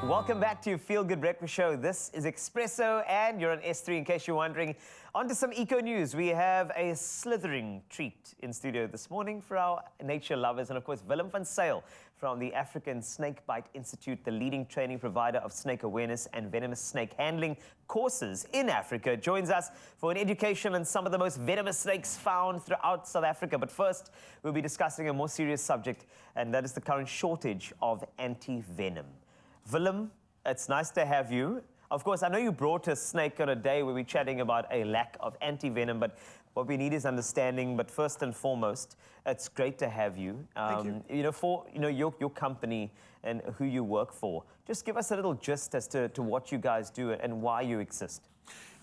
Welcome back to Feel Good Breakfast Show. This is Expresso, and you're on S3 in case you're wondering. On to some eco news. We have a slithering treat in studio this morning for our nature lovers, and of course, Willem van Zyl from the African Snakebite Institute, the leading training provider of snake awareness and venomous snake handling courses in Africa, joins us for an education on some of the most venomous snakes found throughout South Africa. But first, we'll be discussing a more serious subject, and that is the current shortage of anti-venom. Willem, it's nice to have you. Of course, I know you brought a snake on a day where we're chatting about a lack of anti-venom, but what we need is understanding. But first and foremost, it's great to have you. Thank you. For your company and who you work for. Just give us a little gist as to what you guys do and why you exist.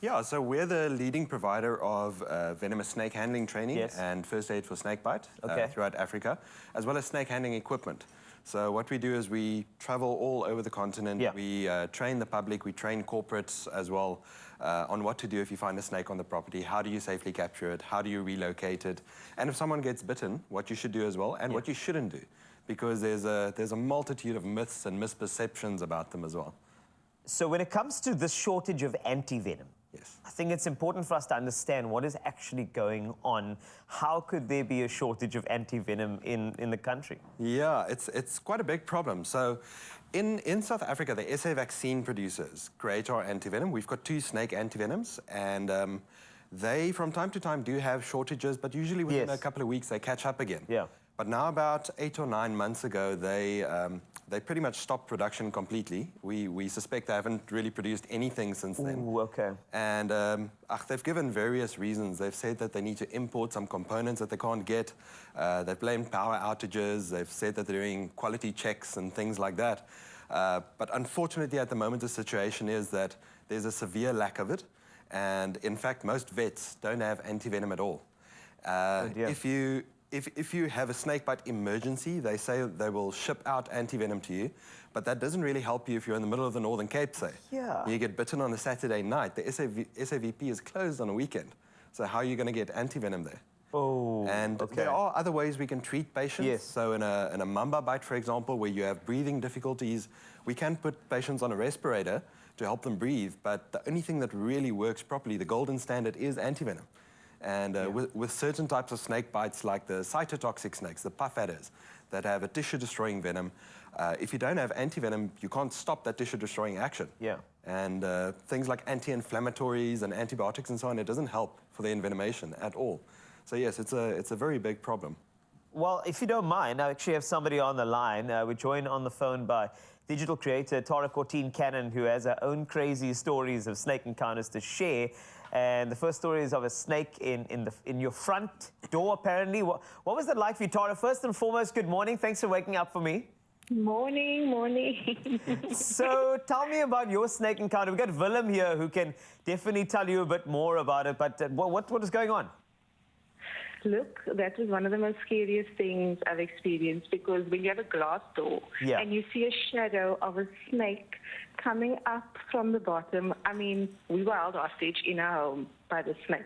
Yeah, so we're the leading provider of venomous snake handling training and first aid for snakebite throughout Africa, as well as snake handling equipment. So what we do is we travel all over the continent. Yeah. We train the public, we train corporates as well on what to do if you find a snake on the property. How do you safely capture it? How do you relocate it? And if someone gets bitten, what you should do as well, and what you shouldn't do, because there's a multitude of myths and misperceptions about them as well. So when it comes to this shortage of anti-venom, I think it's important for us to understand what is actually going on. How could there be a shortage of anti-venom in the country? Yeah, it's quite a big problem. So in South Africa, the SA vaccine producers create our anti-venom. We've got 2 snake anti-venoms, and they, from time to time, do have shortages, but usually within a couple of weeks, they catch up again. Yeah. But now, about 8 or 9 months ago, they pretty much stopped production completely. We suspect they haven't really produced anything since then. Ooh, okay. And they've given various reasons. They've said that they need to import some components that they can't get. They've blamed power outages. They've said that they're doing quality checks and things like that. But unfortunately, at the moment, the situation is that there's a severe lack of it. And in fact, most vets don't have anti-venom at all. If you have a snakebite emergency, they say they will ship out anti-venom to you, but that doesn't really help you if you're in the middle of the Northern Cape, say. Yeah. You get bitten on a Saturday night, the SAVP is closed on a weekend. So how are you going to get anti-venom there? Oh, and there are other ways we can treat patients. Yes. So in a mamba bite, for example, where you have breathing difficulties, we can put patients on a respirator to help them breathe, but the only thing that really works properly, the golden standard, is anti-venom. And with certain types of snake bites, like the cytotoxic snakes, the puff adders, that have a tissue-destroying venom, if you don't have anti-venom, you can't stop that tissue-destroying action. Yeah. And things like anti-inflammatories and antibiotics and so on, it doesn't help for the envenomation at all. So yes, it's a very big problem. Well, if you don't mind, I actually have somebody on the line. We're joined on the phone by digital creator Tara Cortine Cannon, who has her own crazy stories of snake encounters to share. And the first story is of a snake in your front door, apparently. What was that like for you, Tara? First and foremost, good morning. Thanks for waking up for me. Morning. So tell me about your snake encounter. We've got Willem here who can definitely tell you a bit more about it. But what is going on? Look, that was one of the most scariest things I've experienced, because when you have a glass door and you see a shadow of a snake coming up from the bottom, I mean, we were held hostage in our home by the snake.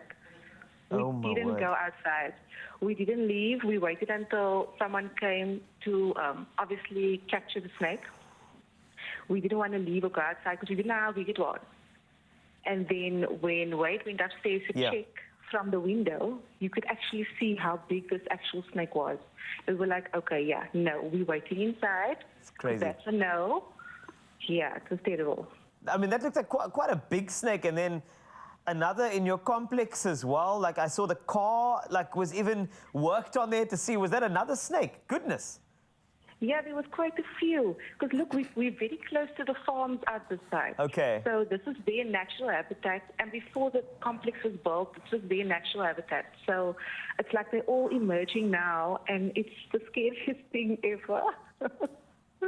We didn't go outside. We didn't leave. We waited until someone came to obviously capture the snake. We didn't want to leave or go outside because we didn't know how big it was. And then when Wade went upstairs to check from the window, you could actually see how big this actual snake was. And we were like, okay, no, we're waiting inside. It's crazy. That's a no. Yeah, it was terrible. I mean, that looks like quite a big snake. And then another in your complex as well. Like, I saw the car, was even worked on there to see, was that another snake? Goodness. Yeah, there was quite a few. Because, look, we're very close to the farms at this side. Okay. So this is their natural habitat. And before the complex was built, this was their natural habitat. So it's like they're all emerging now, and it's the scariest thing ever.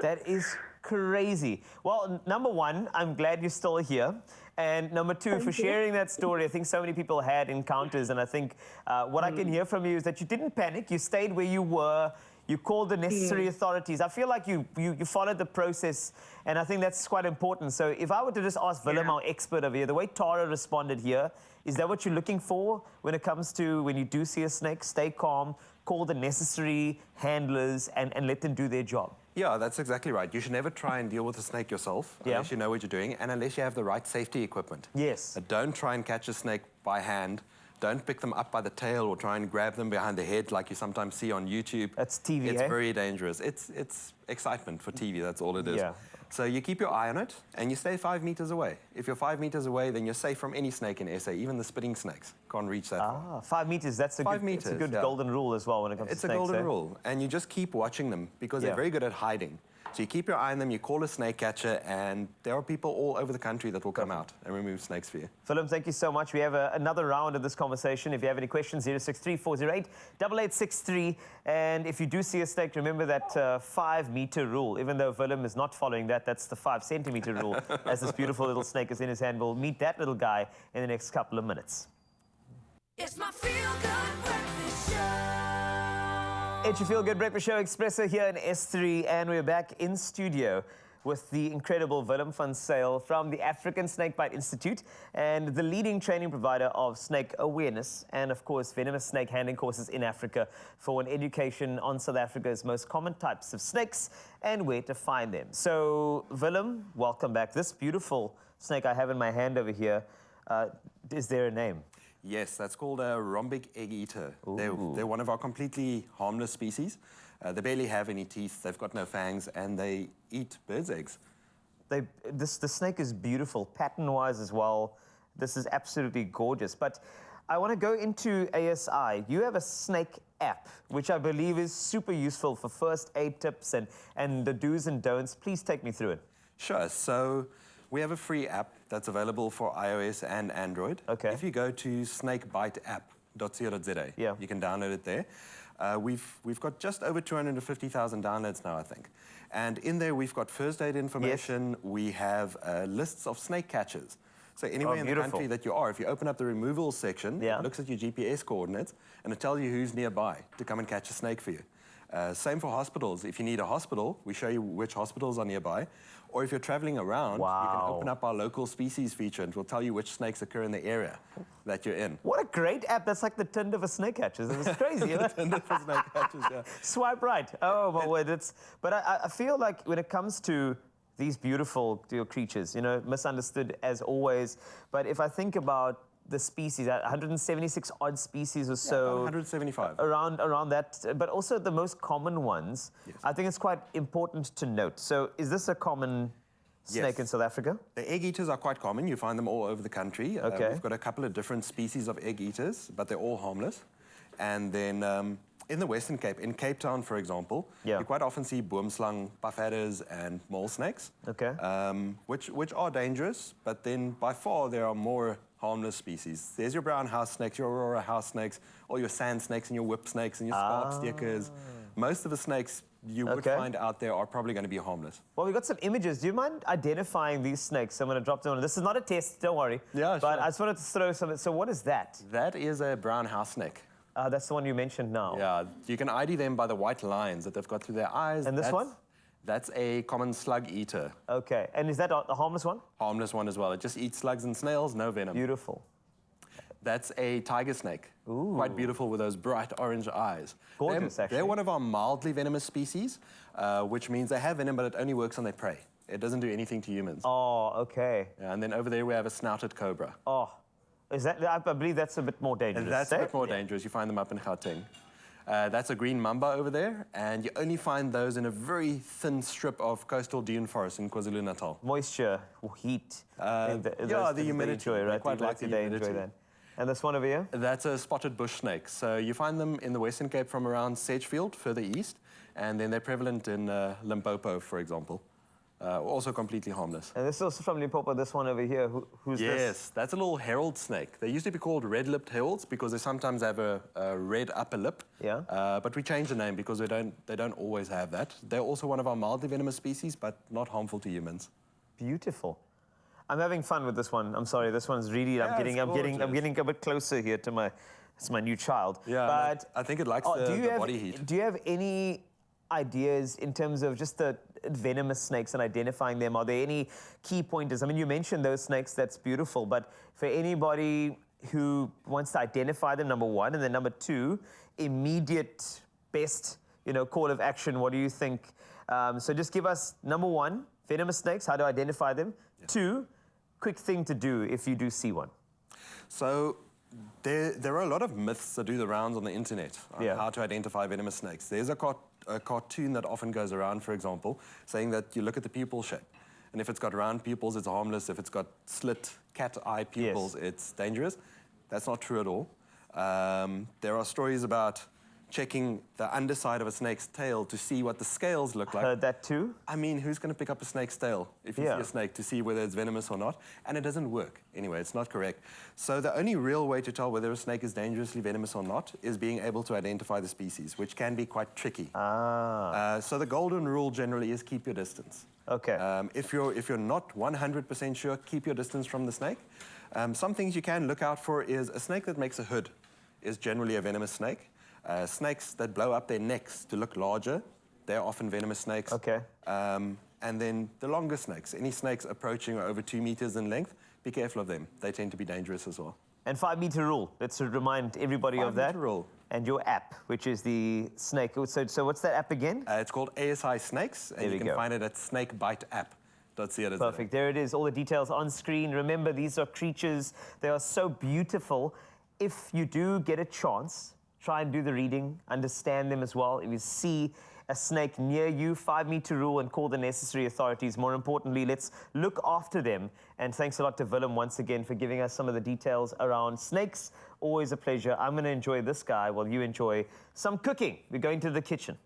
That is crazy. Well, number one, I'm glad you're still here. And number two, for sharing that story. I think so many people had encounters, and I think what I can hear from you is that you didn't panic. You stayed where you were. You called the necessary authorities. I feel like you followed the process, and I think that's quite important. So if I were to just ask Willem, our expert over here, the way Tara responded here, is that what you're looking for when it comes to when you do see a snake? Stay calm, call the necessary handlers, and let them do their job. Yeah, that's exactly right. You should never try and deal with a snake yourself unless you know what you're doing and unless you have the right safety equipment. Yes. Don't try and catch a snake by hand. Don't pick them up by the tail or try and grab them behind the head like you sometimes see on YouTube. That's TV, It's very dangerous. It's excitement for TV, that's all it is. Yeah. So you keep your eye on it and you stay 5 meters away. If you're 5 meters away, then you're safe from any snake in SA, even the spitting snakes. Can't reach that far. 5 meters, that's a it's a good golden rule as well when it comes to snakes. It's a golden rule. And you just keep watching them because they're very good at hiding. So you keep your eye on them, you call a snake catcher, and there are people all over the country that will come out and remove snakes for you. Willem, thank you so much. We have another round of this conversation. If you have any questions, 063-408-8863. And if you do see a snake, remember that 5-meter rule. Even though Willem is not following that, that's the 5-centimeter rule. As this beautiful little snake is in his hand, we'll meet that little guy in the next couple of minutes. It's my feel-good breakfast show. It's your Feel Good Breakfast Show, Expresso here in S3, and we're back in studio with the incredible Willem van Zyl from the African Snakebite Institute and the leading training provider of snake awareness and, of course, venomous snake handling courses in Africa for an education on South Africa's most common types of snakes and where to find them. So, Willem, welcome back. This beautiful snake I have in my hand over here, is there a name? Yes, that's called a rhombic egg eater. They're one of our completely harmless species. They barely have any teeth, they've got no fangs, and they eat birds' eggs. The snake is beautiful, pattern-wise as well. This is absolutely gorgeous. But I want to go into ASI. You have a snake app, which I believe is super useful for first aid tips and the do's and don'ts. Please take me through it. Sure. So we have a free app that's available for iOS and Android. Okay. If you go to snakebiteapp.co.za, you can download it there. We've got just over 250,000 downloads now, I think. And in there, we've got first aid information. Yes. We have lists of snake catchers. So anywhere in the country that you are, if you open up the removals section, it looks at your GPS coordinates, and it tells you who's nearby to come and catch a snake for you. Same for hospitals. If you need a hospital, we show you which hospitals are nearby. Or if you're traveling around, you can open up our local species feature and it will tell you which snakes occur in the area that you're in. What a great app. That's like the Tinder for snake catchers. It was crazy. The Tinder for snake catchers, yeah. Swipe right. Oh, my word. But I feel like when it comes to these beautiful creatures, misunderstood as always. But if I think about the species, 176 odd species or so. 175. Around that, but also the most common ones. Yes. I think it's quite important to note. So is this a common snake in South Africa? The egg eaters are quite common. You find them all over the country. Okay. We've got a couple of different species of egg eaters, but they're all harmless. And then in the Western Cape, in Cape Town, for example, you quite often see boomslang, puff adders, and mole snakes. Okay. Which are dangerous, but then by far there are more harmless species. There's your brown house snakes, your aurora house snakes, all your sand snakes and your whip snakes and your scarp stickers. Most of the snakes you would find out there are probably going to be harmless. Well, we've got some images. Do you mind identifying these snakes? I'm going to drop them on. This is not a test, don't worry. Yeah, but sure. I just wanted to throw some. So what is that? That is a brown house snake. That's the one you mentioned now. Yeah, you can ID them by the white lines that they've got through their eyes. And this one? That's a common slug eater. Okay, and is that a harmless one? Harmless one as well. It just eats slugs and snails, no venom. Beautiful. That's a tiger snake. Ooh. Quite beautiful with those bright orange eyes. Gorgeous, actually. They're one of our mildly venomous species, which means they have venom, but it only works on their prey. It doesn't do anything to humans. Oh, okay. Yeah, and then over there we have a snouted cobra. Oh, is that? I believe that's a bit more dangerous. And that's a bit more dangerous. You find them up in Gauteng. That's a green mamba over there, and you only find those in a very thin strip of coastal dune forest in KwaZulu-Natal. Moisture, heat. The humidity. Enjoy, right? Quite like the humidity. Enjoy that. And this one over here? That's a spotted bush snake. So you find them in the Western Cape from around Sedgefield, further east, and then they're prevalent in Limpopo, for example. Also completely harmless. And this is also from Limpopo, this one over here. Who's this? Yes, that's a little herald snake. They used to be called red-lipped heralds because they sometimes have a red upper lip. Yeah. But we changed the name because they don't always have that. They're also one of our mildly venomous species, but not harmful to humans. Beautiful. I'm having fun with this one. I'm sorry, this one's really. I'm getting a bit closer here to my new child. Yeah, but I think it likes the body heat. Do you have any ideas in terms of just the venomous snakes and identifying them? Are there any key pointers? I mean, you mentioned those snakes, that's beautiful, but for anybody who wants to identify them, number one, and then number two, immediate best, call of action, what do you think? So just give us, number one, venomous snakes, how to identify them. Yeah. Two, quick thing to do if you do see one. So there are a lot of myths that do the rounds on the internet on how to identify venomous snakes. There's a cartoon that often goes around, for example, saying that you look at the pupil shape. And if it's got round pupils, it's harmless. If it's got slit cat eye pupils, it's dangerous. That's not true at all. There are stories about checking the underside of a snake's tail to see what the scales look like. Heard that too? I mean, who's going to pick up a snake's tail if you see a snake to see whether it's venomous or not? And it doesn't work. Anyway, it's not correct. So the only real way to tell whether a snake is dangerously venomous or not is being able to identify the species, which can be quite tricky. So the golden rule generally is keep your distance. Okay. If you're not 100% sure, keep your distance from the snake. Some things you can look out for is a snake that makes a hood is generally a venomous snake. Snakes that blow up their necks to look larger, they're often venomous snakes. Okay. And then the longer snakes, any snakes approaching or over 2 meters in length, be careful of them. They tend to be dangerous as well. And 5 meter rule, let's remind everybody of that. 5 meter rule. And your app, which is the snake. So what's that app again? It's called ASI Snakes, and you can find it at snakebiteapp.co.za. Perfect, there it is, all the details on screen. Remember, these are creatures, they are so beautiful. If you do get a chance, try and do the reading, understand them as well. If you see a snake near you, 5 meter rule and call the necessary authorities. More importantly, let's look after them. And thanks a lot to Willem once again for giving us some of the details around snakes. Always a pleasure. I'm going to enjoy this guy while you enjoy some cooking. We're going to the kitchen.